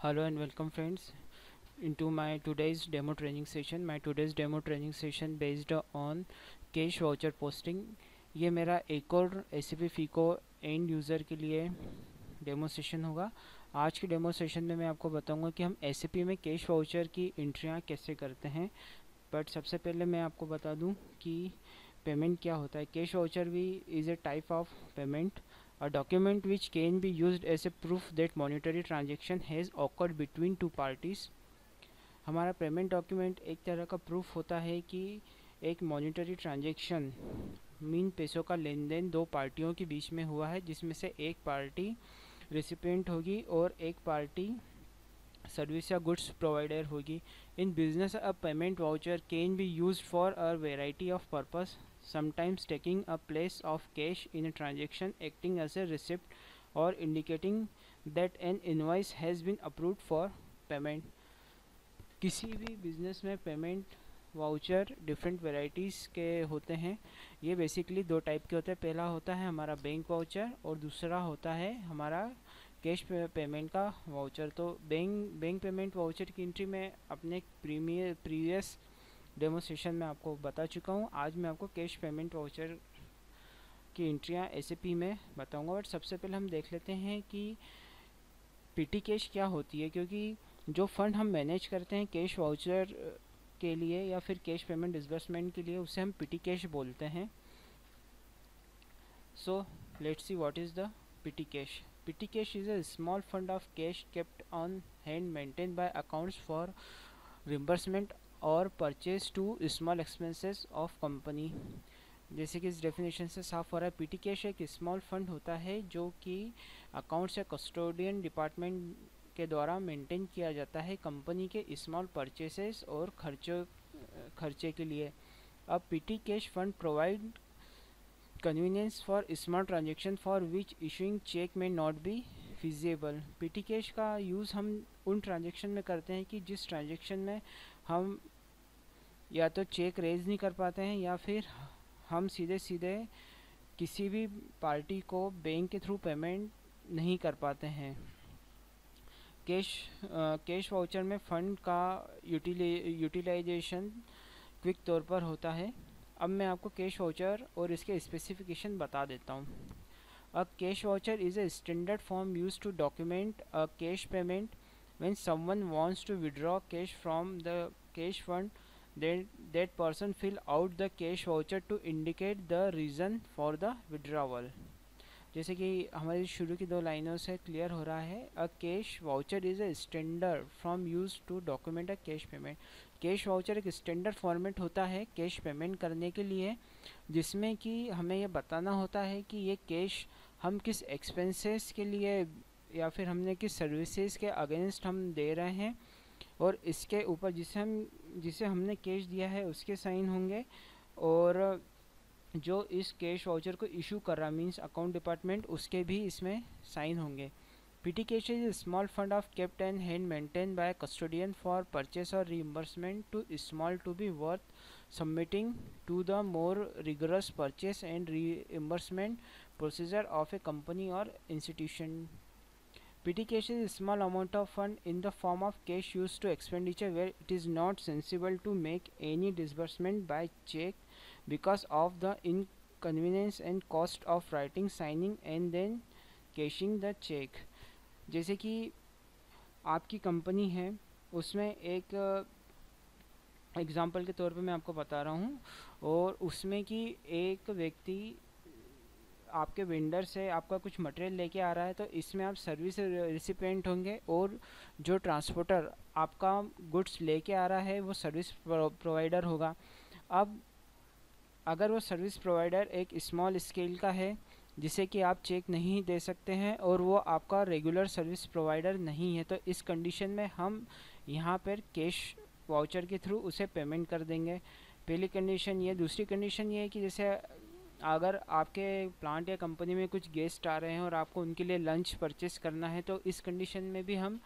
Hello and welcome friends into my today's demo training session. My today's demo training session based on cash voucher posting. ये मेरा एक और SAP FICO end user के लिए demo session होगा। आज के डेमो सेशन में मैं आपको बताऊंगा कि हम SAP में कैश वाउचर की एंट्रियां कैसे करते हैं। बट सबसे पहले मैं आपको बता दूं कि पेमेंट क्या होता है। कैश वाउचर भी is a type of payment, a document which can be used as a proof that monetary transaction has occurred between two parties। हमारा पेमेंट डॉक्यूमेंट एक तरह का प्रूफ होता है कि एक मॉनिटरी ट्रांजैक्शन मीन पैसों का लेन देन दो पार्टियों के बीच में हुआ है, जिसमें से एक पार्टी रिसिपिएंट होगी और एक पार्टी सर्विस या गुड्स प्रोवाइडर होगी। In business a payment voucher can be used for a variety of purpose, sometimes taking a place of cash in a transaction, acting as a receipt or indicating that an invoice has been approved for payment। किसी भी business में payment voucher different varieties के होते हैं। ये basically दो type के होते हैं। पहला होता है हमारा बैंक वाउचर और दूसरा होता है हमारा कैश पेमेंट का वाउचर। तो बैंक पेमेंट वाउचर की एंट्री में अपने प्रीवियस डेमो सेशन में आपको बता चुका हूँ। आज मैं आपको कैश पेमेंट वाउचर की एंट्रियाँ SAP में बताऊँगा। बट सबसे पहले हम देख लेते हैं कि PT कैश क्या होती है, क्योंकि जो फंड हम मैनेज करते हैं कैश वाउचर के लिए या फिर कैश पेमेंट डिसबर्समेंट के लिए, उसे हम PT कैश बोलते हैं। So let's see what is the PT cash. PT cash is a small fund of cash kept on hand maintain by accounts for reimbursement और purchase to small expenses of company. जैसे कि इस definition से साफ हो रहा है, PT cash एक स्मॉल फंड होता है जो कि अकाउंट्स या कस्टोडियन डिपार्टमेंट के द्वारा मेंटेन किया जाता है कंपनी के स्मॉल परचेसेस और खर्चे के लिए। अब PT cash fund provide convenience for small transaction for which issuing cheque may not be feasible. PT cash का यूज़ हम उन ट्रांजेक्शन में करते हैं कि जिस ट्रांजेक्शन में हम या तो चेक रेज नहीं कर पाते हैं या फिर हम सीधे सीधे किसी भी पार्टी को बैंक के थ्रू पेमेंट नहीं कर पाते हैं। कैश वाउचर में फ़ंड का यूटिलाइजेशन क्विक तौर पर होता है। अब मैं आपको कैश वाउचर और इसके स्पेसिफिकेशन बता देता हूँ। A cash voucher is a standard form used to document a cash payment when someone wants to withdraw cash from the cash fund, then that person fill out the cash voucher to indicate the reason for the withdrawal। जैसे कि हमारी शुरू की दो लाइनों से clear हो रहा है, a cash voucher is a standard from use to document a cash payment. Cash voucher एक स्टैंडर्ड फॉर्मेट होता है कैश पेमेंट करने के लिए, जिसमें कि हमें यह बताना होता है कि ये कैश हम किस एक्सपेंसेस के लिए या फिर हमने किस सर्विसेज के अगेंस्ट हम दे रहे हैं, और इसके ऊपर जिसे हमने कैश दिया है उसके साइन होंगे, और जो इस कैश वाउचर को इशू कर रहा मीन्स अकाउंट डिपार्टमेंट, उसके भी इसमें साइन होंगे। PT cash is small fund of kept and hand maintain by custodian for purchase और reimbursement too small to be worth submitting to the more rigorous purchase and reimbursement procedure of a company और institution. PT cash is a small amount of fund in the form of cash used to expenditure where it is not sensible to make any disbursement by check because of the inconvenience and cost of writing, signing and then cashing the check। जैसे कि आपकी company है, उसमें एक example के तौर पे मैं आपको बता रहा हूँ, और उसमें कि एक व्यक्ति आपके वेंडर से आपका कुछ मटेरियल लेके आ रहा है, तो इसमें आप सर्विस रिसिपिएंट होंगे और जो ट्रांसपोर्टर आपका गुड्स लेके आ रहा है वो सर्विस प्रोवाइडर होगा। अब अगर वो सर्विस प्रोवाइडर एक स्मॉल स्केल का है जिसे कि आप चेक नहीं दे सकते हैं और वो आपका रेगुलर सर्विस प्रोवाइडर नहीं है, तो इस कंडीशन में हम यहाँ पर कैश वाउचर के थ्रू उसे पेमेंट कर देंगे। पहली कंडीशन ये। दूसरी कंडीशन ये है कि जैसे अगर आपके प्लांट या कंपनी में कुछ गेस्ट आ रहे हैं और आपको उनके लिए लंच परचेस करना है, तो इस कंडीशन में भी हम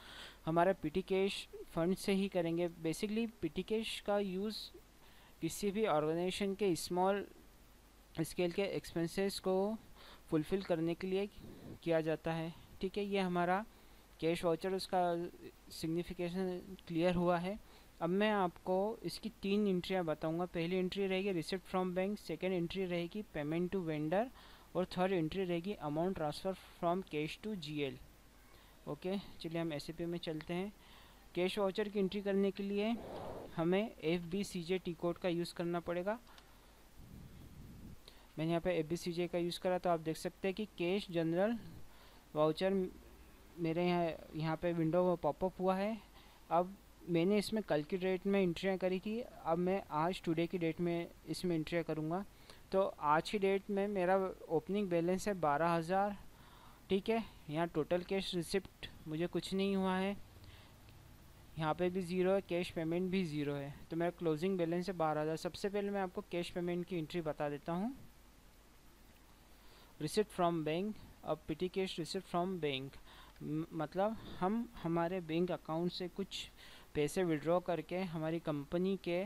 हमारा PT कैश फंड से ही करेंगे। बेसिकली PT कैश का यूज़ किसी भी ऑर्गेनाइजेशन के स्मॉल स्केल के एक्सपेंसेस को फुलफ़िल करने के लिए किया जाता है। ठीक है, ये हमारा कैश वाउचर उसका सिग्निफिकेशन क्लियर हुआ है। अब मैं आपको इसकी 3 एंट्रियाँ बताऊंगा। पहली एंट्री रहेगी receipt from bank, second entry रहेगी पेमेंट टू वेंडर और थर्ड एंट्री रहेगी amount transfer from cash to GL. Okay, चलिए हम एसएपी में चलते हैं। कैश वाउचर की एंट्री करने के लिए हमें FBCJ टी कोड का यूज़ करना पड़ेगा। मैंने यहाँ पे FBCJ का यूज़ करा तो आप देख सकते हैं कि कैश जनरल वाउचर मेरे यहाँ पे विंडो पॉपअप हुआ है। अब मैंने इसमें कल की डेट में एंट्रियाँ करी थी, अब मैं आज टुडे की डेट में इसमें एंट्रियाँ करूँगा। तो आज की डेट में मेरा ओपनिंग बैलेंस है 12,000, ठीक है। यहाँ टोटल कैश रिसिप्ट मुझे कुछ नहीं हुआ है, यहाँ पे भी ज़ीरो है, कैश पेमेंट भी ज़ीरो है, तो मेरा क्लोजिंग बैलेंस है 12,000। सबसे पहले मैं आपको कैश पेमेंट की एंट्री बता देता हूँ। रिसिप्ट फ्रॉम बैंक, अब पिटी कैश रिसिप्ट फ्रॉम बैंक मतलब हम हमारे बैंक अकाउंट से कुछ पैसे विड्रॉ करके हमारी कंपनी के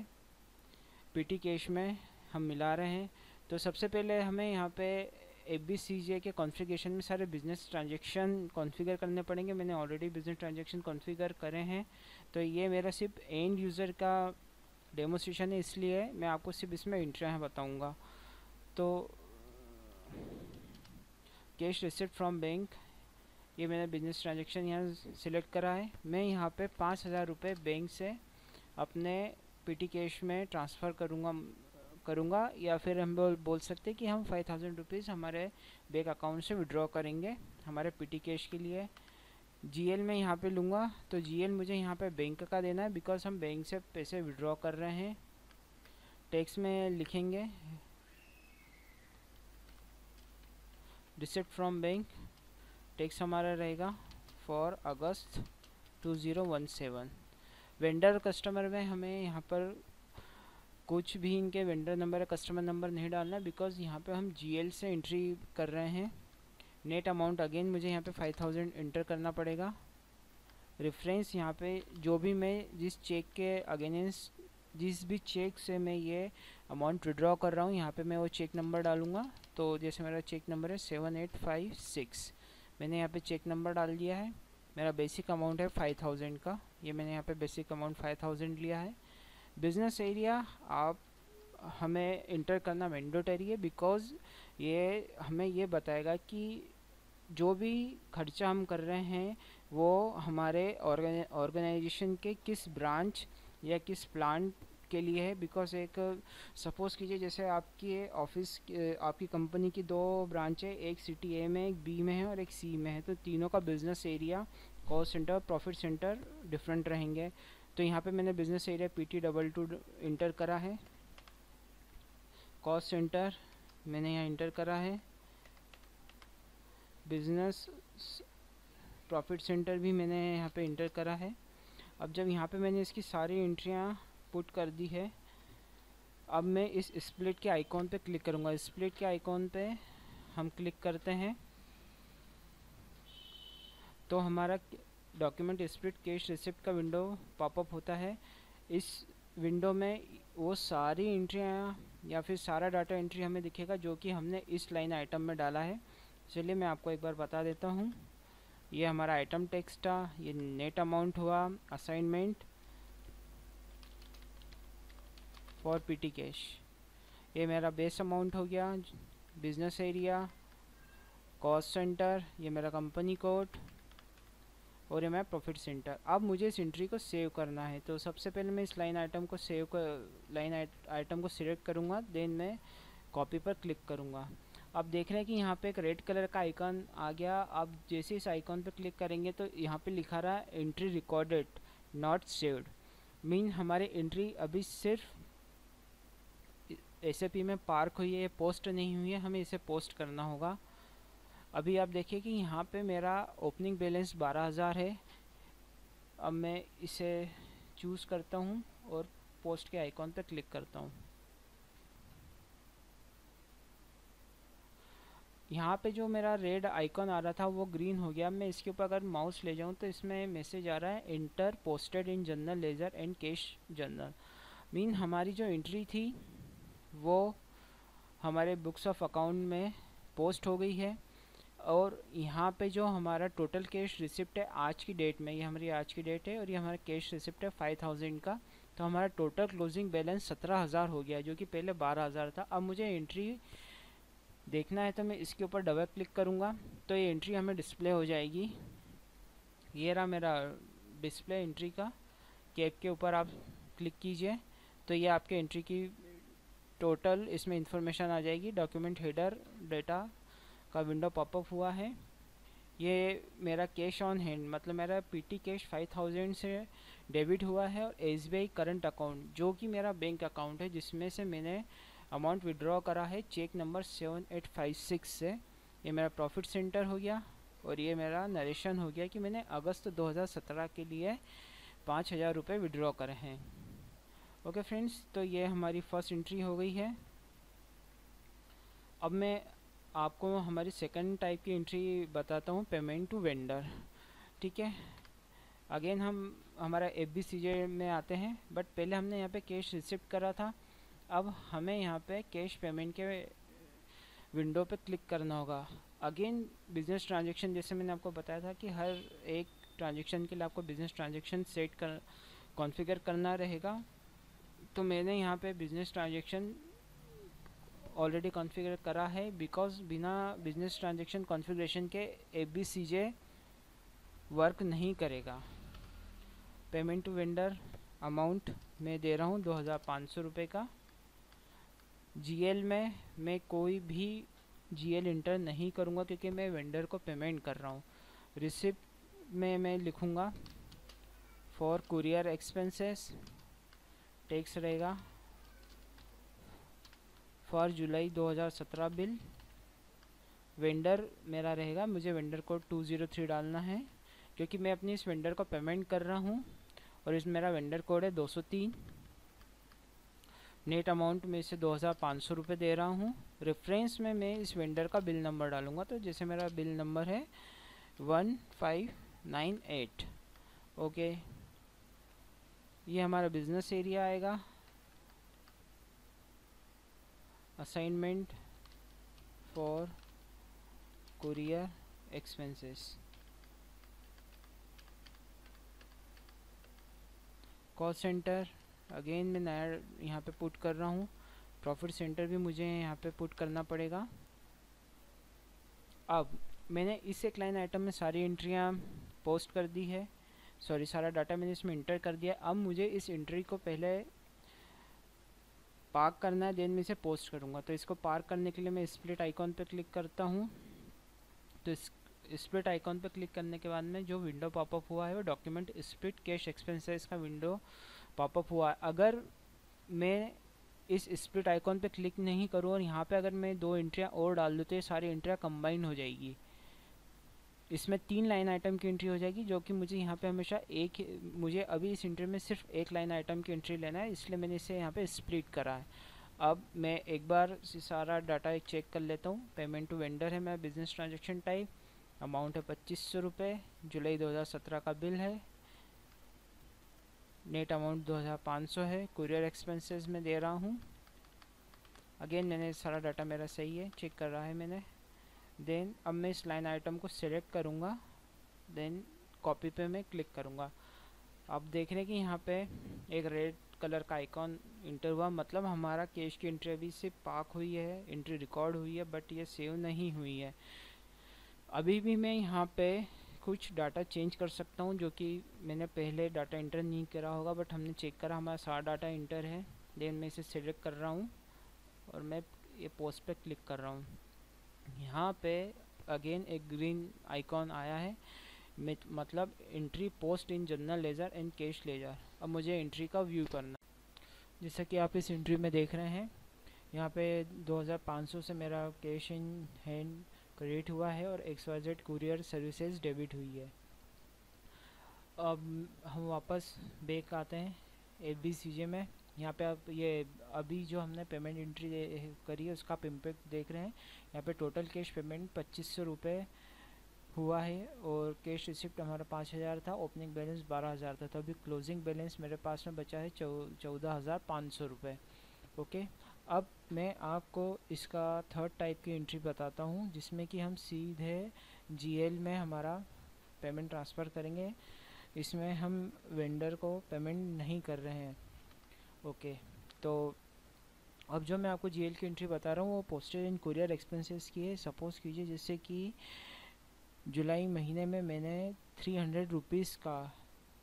पिटी कैश में हम मिला रहे हैं। तो सबसे पहले हमें यहाँ पे FBCJ के कॉन्फ़िगरेशन में सारे बिजनेस ट्रांजैक्शन कॉन्फ़िगर करने पड़ेंगे। मैंने ऑलरेडी बिजनेस ट्रांजैक्शन कॉन्फ़िगर करे हैं, तो ये मेरा सिर्फ एंड यूज़र का डेमोस्ट्रेशन है, इसलिए मैं आपको सिर्फ इसमें एंट्रियाँ बताऊँगा। तो कैश रिसिप्ट फ्रॉम बैंक, ये मैंने बिजनेस ट्रांजैक्शन यहाँ सिलेक्ट करा है। मैं यहाँ पे 5,000 रुपये बैंक से अपने पिटी कैश में ट्रांसफ़र करूँगा या फिर हम बोल सकते हैं कि हम 5,000 रुपीज़ हमारे बैंक अकाउंट से विड्रॉ करेंगे हमारे पिटी कैश के लिए। जीएल में यहाँ पे लूँगा, तो जीएल मुझे यहाँ पे बैंक का देना है बिकॉज हम बैंक से पैसे विड्रॉ कर रहे हैं। टैक्स में लिखेंगे रिसिप्ट फ्रॉम बैंक, टैक्स हमारा रहेगा फॉर अगस्त 2017। वेंडर कस्टमर में हमें यहाँ पर कुछ भी इनके वेंडर नंबर या कस्टमर नंबर नहीं डालना है बिकॉज यहाँ पे हम जीएल से एंट्री कर रहे हैं। नेट अमाउंट अगेन मुझे यहाँ पे 5,000 एंटर करना पड़ेगा। रेफरेंस यहाँ पे जो भी मैं जिस चेक के अगेंस्ट जिस भी चेक से मैं ये अमाउंट विड्रॉ कर रहा हूँ यहाँ पे मैं वो चेक नंबर डालूँगा। तो जैसे मेरा चेक नंबर है 7856, मैंने यहाँ पे चेक नंबर डाल दिया है। मेरा बेसिक अमाउंट है 5,000 का, ये मैंने यहाँ पे बेसिक अमाउंट 5,000 लिया है। बिज़नेस एरिया आप हमें इंटर करना मैंडेटरी है बिकॉज़ ये हमें ये बताएगा कि जो भी खर्चा हम कर रहे हैं वो हमारे ऑर्गेनाइजेशन के किस ब्रांच या किस प्लांट के लिए है। बिकॉज एक सपोज़ कीजिए जैसे आपकी ऑफिस आपकी कंपनी की 2 ब्रांच है, एक सिटी ए में, एक बी में है और एक सी में है, तो तीनों का business area, cost centre, profit centre different रहेंगे। तो यहाँ पे मैंने बिज़नेस एरिया PT22 इंटर करा है। कॉस्ट सेंटर मैंने यहाँ इंटर करा है। बिज़नेस प्रॉफिट सेंटर भी मैंने यहाँ पे इंटर करा है। अब जब यहाँ पे मैंने इसकी सारी एंट्रियाँ पुट कर दी है, अब मैं इस स्प्लिट के आइकॉन पे क्लिक करूँगा। स्प्लिट के आइकॉन पे हम क्लिक करते हैं तो हमारा डॉक्यूमेंट स्प्लिट कैश रिसिप्ट का विंडो पॉपअप होता है। इस विंडो में वो सारी एंट्रियाँ या फिर सारा डाटा एंट्री हमें दिखेगा जो कि हमने इस लाइन आइटम में डाला है। चलिए मैं आपको एक बार बता देता हूँ। ये हमारा आइटम टेक्स्ट था, ये नेट अमाउंट हुआ, असाइनमेंट फॉर पिटी कैश, ये मेरा बेस अमाउंट हो गया। बिज़नेस एरिया, कॉस्ट सेंटर, ये मेरा कंपनी कोड और ये मेरा प्रॉफिट सेंटर। अब मुझे इस एंट्री को सेव करना है, तो सबसे पहले मैं इस लाइन आइटम को सिलेक्ट करूँगा, देन मैं कॉपी पर क्लिक करूँगा। अब देख रहे हैं कि यहाँ पे एक रेड कलर का आइकन आ गया। अब जैसे इस आइकन पे क्लिक करेंगे तो यहाँ पे लिखा रहा है entry recorded not saved, mean हमारी एंट्री अभी सिर्फ SAP में पार्क हुई है, पोस्ट नहीं हुई है, हमें इसे पोस्ट करना होगा। अभी आप देखिए कि यहाँ पे मेरा ओपनिंग बैलेंस 12,000 है। अब मैं इसे चूज़ करता हूँ और पोस्ट के आइकॉन पे क्लिक करता हूँ। यहाँ पे जो मेरा रेड आइकॉन आ रहा था वो ग्रीन हो गया। मैं इसके ऊपर अगर माउस ले जाऊँ तो इसमें मैसेज आ रहा है enter posted in general ledger and cash journal, mean हमारी जो एंट्री थी वो हमारे बुक्स ऑफ अकाउंट में पोस्ट हो गई है। और यहाँ पे जो हमारा टोटल कैश रिसिप्ट है आज की डेट में, ये हमारी आज की डेट है और ये हमारा कैश रिसिप्ट है 5000 का। तो हमारा टोटल क्लोजिंग बैलेंस 17000 हो गया, जो कि पहले 12000 था। अब मुझे एंट्री देखना है तो मैं इसके ऊपर डबल क्लिक करूँगा तो ये एंट्री हमें डिस्प्ले हो जाएगी। ये रहा मेरा डिस्प्ले एंट्री का। कैप के ऊपर आप क्लिक कीजिए तो ये आपके एंट्री की टोटल इसमें इंफॉर्मेशन आ जाएगी। डॉक्यूमेंट हेडर डेटा का विंडो पॉपअप हुआ है। ये मेरा कैश ऑन हैंड मतलब मेरा पीटी कैश 5000 से डेबिट हुआ है और एसबीआई करंट अकाउंट जो कि मेरा बैंक अकाउंट है जिसमें से मैंने अमाउंट विड्रॉ करा है चेक नंबर 7856 से। ये मेरा प्रॉफिट सेंटर हो गया और ये मेरा नरेशन हो गया कि मैंने अगस्त 2017 के लिए 5000 रुपये विड्रॉ करे हैं। ओके फ्रेंड्स, तो ये हमारी फर्स्ट एंट्री हो गई है। अब मैं आपको हमारी सेकंड टाइप की एंट्री बताता हूँ, पेमेंट टू वेंडर। ठीक है, अगेन हम हमारा FBCJ में आते हैं, बट पहले हमने यहाँ पे कैश रिसिप्ट करा था। अब हमें यहाँ पे कैश पेमेंट के विंडो पे क्लिक करना होगा। अगेन बिजनेस ट्रांजैक्शन, जैसे मैंने आपको बताया था कि हर एक ट्रांजैक्शन के लिए आपको बिजनेस ट्रांजैक्शन सेट कर कॉन्फ़िगर करना रहेगा। तो मैंने यहाँ पे बिजनेस ट्रांजैक्शन ऑलरेडी कॉन्फ़िगर करा है, बिकॉज बिना बिजनेस ट्रांजैक्शन कॉन्फ़िगरेशन के FBCJ वर्क नहीं करेगा। पेमेंट टू वेंडर अमाउंट मैं दे रहा हूँ 2500 रुपये का। GL में मैं कोई भी GL इंटर नहीं करूँगा क्योंकि मैं वेंडर को पेमेंट कर रहा हूँ। रिसिप्ट में मैं लिखूँगा फॉर कुरियर एक्सपेंसेस, टैक्स रहेगा फॉर जुलाई 2017 बिल। वेंडर मेरा रहेगा, मुझे वेंडर कोड 203 डालना है क्योंकि मैं अपनी इस वेंडर को पेमेंट कर रहा हूँ और इस मेरा वेंडर कोड है 203। नेट अमाउंट में इसे 2500 रुपये दे रहा हूँ। रेफरेंस में मैं इस वेंडर का बिल नंबर डालूँगा, तो जैसे मेरा बिल नंबर है 1598। ओके, ये हमारा बिजनेस एरिया आएगा। Assignment for courier expenses. Call centre again मैं नया यहाँ पे पुट कर रहा हूँ। प्रॉफिट सेंटर भी मुझे यहाँ पे पुट करना पड़ेगा। अब मैंने इस एक लाइन आइटम में सारी एंट्रियाँ पोस्ट कर दी है, सॉरी सारा डाटा मैंने इसमें इंटर कर दिया। अब मुझे इस एंट्री को पहले पार्क करना है, देन मैं इसे पोस्ट करूँगा। तो इसको पार्क करने के लिए मैं स्प्लिट आइकॉन पे क्लिक करता हूँ। तो इस स्प्लिट आइकॉन पे क्लिक करने के बाद में जो विंडो पॉपअप हुआ है वो डॉक्यूमेंट स्प्लिट कैश एक्सपेंसेस का विंडो पॉपअप हुआ है। अगर मैं इस स्प्लिट आइकॉन पे क्लिक नहीं करूँ और यहाँ पे अगर मैं 2 एंट्रियाँ और डाल दूँ तो ये सारी एंट्रियाँ कंबाइन हो जाएगी। इसमें 3 लाइन आइटम की एंट्री हो जाएगी, जो कि मुझे यहाँ पे हमेशा मुझे अभी इस एंट्री में सिर्फ 1 लाइन आइटम की एंट्री लेना है, इसलिए मैंने इसे यहाँ पे स्प्लिट करा है। अब मैं एक बार सारा डाटा चेक कर लेता हूँ। पेमेंट टू वेंडर है मेरा बिजनेस ट्रांजेक्शन टाइप, अमाउंट है 2500 रुपये, जुलाई 2017 का बिल है, नेट अमाउंट 2500 है, कुरियर एक्सपेंसेस में दे रहा हूँ। अगेन मैंने सारा डाटा मेरा सही है, चेक कर रहा है मैंने। देन अब मैं इस लाइन आइटम को सिलेक्ट करूँगा, देन कॉपी पे मैं क्लिक करूँगा। आप देख रहे हैं कि यहाँ पे एक रेड कलर का आइकॉन इंटर हुआ, मतलब हमारा कैश की एंट्री अभी से पाक हुई है, एंट्री रिकॉर्ड हुई है, बट ये सेव नहीं हुई है। अभी भी मैं यहाँ पे कुछ डाटा चेंज कर सकता हूँ, जो कि मैंने पहले डाटा इंटर नहीं करा होगा, बट हमने चेक करा हमारा सारा डाटा इंटर है। देन मैं इसे सिलेक्ट कर रहा हूँ और मैं ये पोस्ट पे क्लिक कर रहा हूँ। यहाँ पे अगेन एक ग्रीन आइकॉन आया है, मतलब entry post in general ledger and cash ledger. अब मुझे एंट्री का व्यू करना, जैसा कि आप इस एंट्री में देख रहे हैं, यहाँ पे 2500 से मेरा कैश इन हैंड क्रेडिट हुआ है और XYZ कुरियर सर्विसेज डेबिट हुई है। अब हम वापस बैक आते हैं FBCJ में। यहाँ पे आप ये अभी जो हमने पेमेंट एंट्री करी है उसका आप इम्पैक्ट देख रहे हैं। यहाँ पे टोटल कैश पेमेंट 2500 रुपये हुआ है और कैश रिसिप्ट हमारा 5000 था, ओपनिंग बैलेंस 12000 था। तो अभी क्लोजिंग बैलेंस मेरे पास में बचा है 14500 रुपये। ओके, अब मैं आपको इसका थर्ड टाइप की एंट्री बताता हूँ, जिसमें कि हम सीधे जीएल में हमारा पेमेंट ट्रांसफ़र करेंगे। इसमें हम वेंडर को पेमेंट नहीं कर रहे हैं। ओके, तो अब जो मैं आपको जीएल की एंट्री बता रहा हूँ वो पोस्टेज एंड कुरियर एक्सपेंसेस की है। सपोज़ कीजिए जैसे कि जुलाई महीने में मैंने 300 रुपीज़ का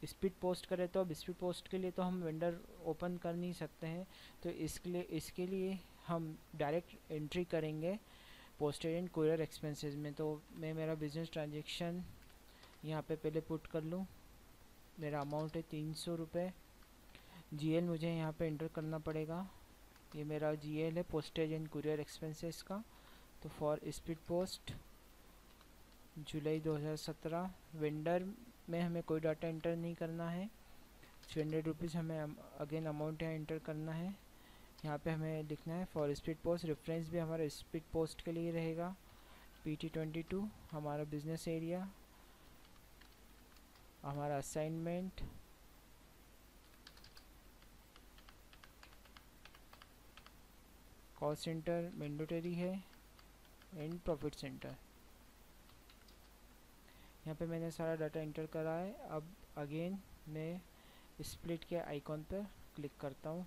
स्पीड पोस्ट करे, तो अब स्पीड पोस्ट के लिए तो हम वेंडर ओपन कर नहीं सकते हैं, तो इसके लिए हम डायरेक्ट एंट्री करेंगे पोस्टेज एंड कुरियर एक्सपेंसेस में। तो मैं मेरा बिजनेस ट्रांजेक्शन यहाँ पे पहले पुट कर लूँ। मेरा अमाउंट है 300 रुपये। जीएल मुझे यहाँ पे एंटर करना पड़ेगा। ये मेरा जीएल है पोस्टेज एंड कुरियर एक्सपेंसेस का। तो for speed post July 2017, vendor में हमें कोई डाटा एंटर नहीं करना है। 300 रुपीज़ हमें अगेन अमाउंट यहाँ एंटर करना है। यहाँ पे हमें लिखना है फॉर स्पीड पोस्ट। रेफरेंस भी हमारा स्पीड पोस्ट के लिए रहेगा। PT22 हमारा बिजनेस एरिया, हमारा असाइनमेंट, कॉस्ट सेंटर मैंडेटरी है, एंड प्रॉफिट सेंटर। यहाँ पे मैंने सारा डाटा एंटर करा है। अब अगेन मैं स्प्लिट के आइकॉन पर क्लिक करता हूँ।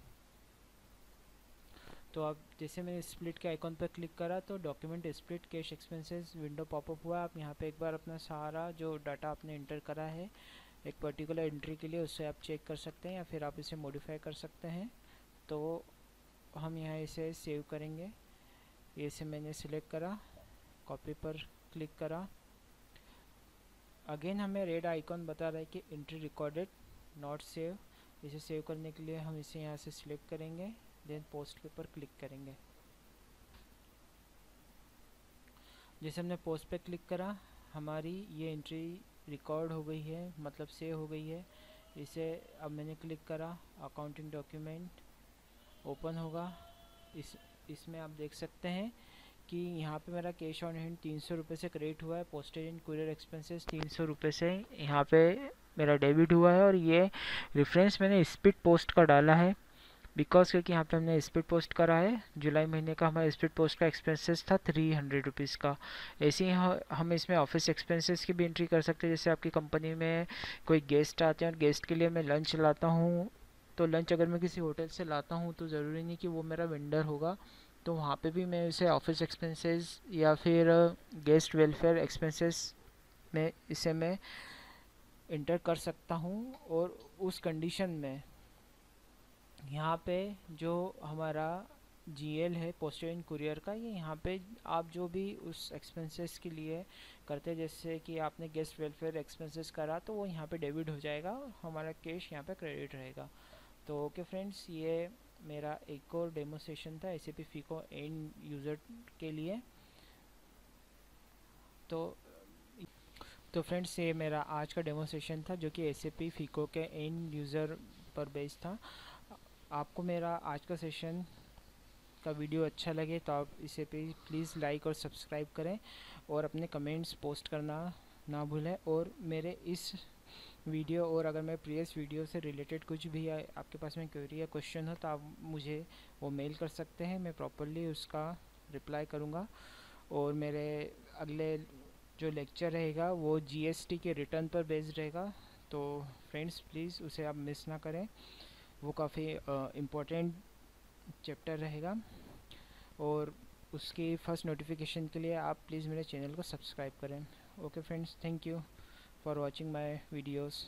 तो अब जैसे मैंने स्प्लिट के आइकॉन पर क्लिक करा तो document split cash expenses window popup हुआ। आप यहाँ पे एक बार अपना सारा जो डाटा आपने एंटर करा है एक पर्टिकुलर एंट्री के लिए, उससे आप चेक कर सकते हैं या फिर आप इसे मॉडिफाई कर सकते हैं। तो हम यहाँ इसे सेव करेंगे। ये से मैंने सिलेक्ट करा, कॉपी पर क्लिक करा। अगेन हमें रेड आइकॉन बता रहा है कि एंट्री रिकॉर्डेड नॉट सेव। इसे सेव करने के लिए हम इसे यहाँ से सिलेक्ट करेंगे, देन पोस्ट के ऊपर क्लिक करेंगे। जैसे हमने पोस्ट पे क्लिक करा, हमारी ये एंट्री रिकॉर्ड हो गई है, मतलब सेव हो गई है। इसे अब मैंने क्लिक करा, अकाउंटिंग डॉक्यूमेंट ओपन होगा। इसमें आप देख सकते हैं कि यहाँ पे मेरा कैश ऑन हैंड 300 रुपये से क्रेडिट हुआ है। पोस्टेज एंड कुरियर एक्सपेंसेस 300 रुपये से यहाँ पे मेरा डेबिट हुआ है। और ये रेफरेंस मैंने स्पीड पोस्ट का डाला है क्योंकि यहाँ पे हमने स्पीड पोस्ट करा है। जुलाई महीने का हमारा स्पीड पोस्ट का एक्सपेंसेस था 300 रुपीज़ का। ऐसे ही हम इसमें ऑफिस एक्सपेंसेस की भी एंट्री कर सकते हैं। जैसे आपकी कंपनी में कोई गेस्ट आते हैं और गेस्ट के लिए मैं लंच लाता हूँ, तो लंच अगर मैं किसी होटल से लाता हूँ तो ज़रूरी नहीं कि वो मेरा वेंडर होगा, तो वहाँ पे भी मैं इसे ऑफिस एक्सपेंसेस या फिर गेस्ट वेलफेयर एक्सपेंसेस में इसे मैं इंटर कर सकता हूँ। और उस कंडीशन में यहाँ पे जो हमारा जीएल है पोस्टेज एंड कुरियर का, ये यहाँ पे आप जो भी उस एक्सपेंसेस के लिए करते हैं, जैसे कि आपने गेस्ट वेलफेयर एक्सपेंसेस करा तो वो यहाँ पे डेबिट हो जाएगा और हमारा कैश यहाँ पे क्रेडिट रहेगा। तो ओके फ्रेंड्स, ये मेरा एक और डेमो सेशन था SAP FICO एंड यूज़र के लिए। तो फ्रेंड्स, ये मेरा आज का डेमो सेशन था जो कि SAP FICO के एंड यूज़र पर बेस्ड था। आपको मेरा आज का सेशन का वीडियो अच्छा लगे तो आप इसे प्लीज़ लाइक और सब्सक्राइब करें और अपने कमेंट्स पोस्ट करना ना भूलें। और मेरे इस वीडियो और अगर मैं प्रीवियस वीडियो से रिलेटेड कुछ भी आपके पास में क्वेरी या क्वेश्चन हो तो आप मुझे वो मेल कर सकते हैं, मैं प्रॉपरली उसका रिप्लाई करूँगा। और मेरे अगले जो लेक्चर रहेगा वो GST के रिटर्न पर बेस्ड रहेगा, तो फ्रेंड्स प्लीज़ उसे आप मिस ना करें, वो काफ़ी इम्पोर्टेंट चैप्टर रहेगा। और उसकी फर्स्ट नोटिफिकेशन के लिए आप प्लीज़ मेरे चैनल को सब्सक्राइब करें। Okay friends, thank you for watching my videos.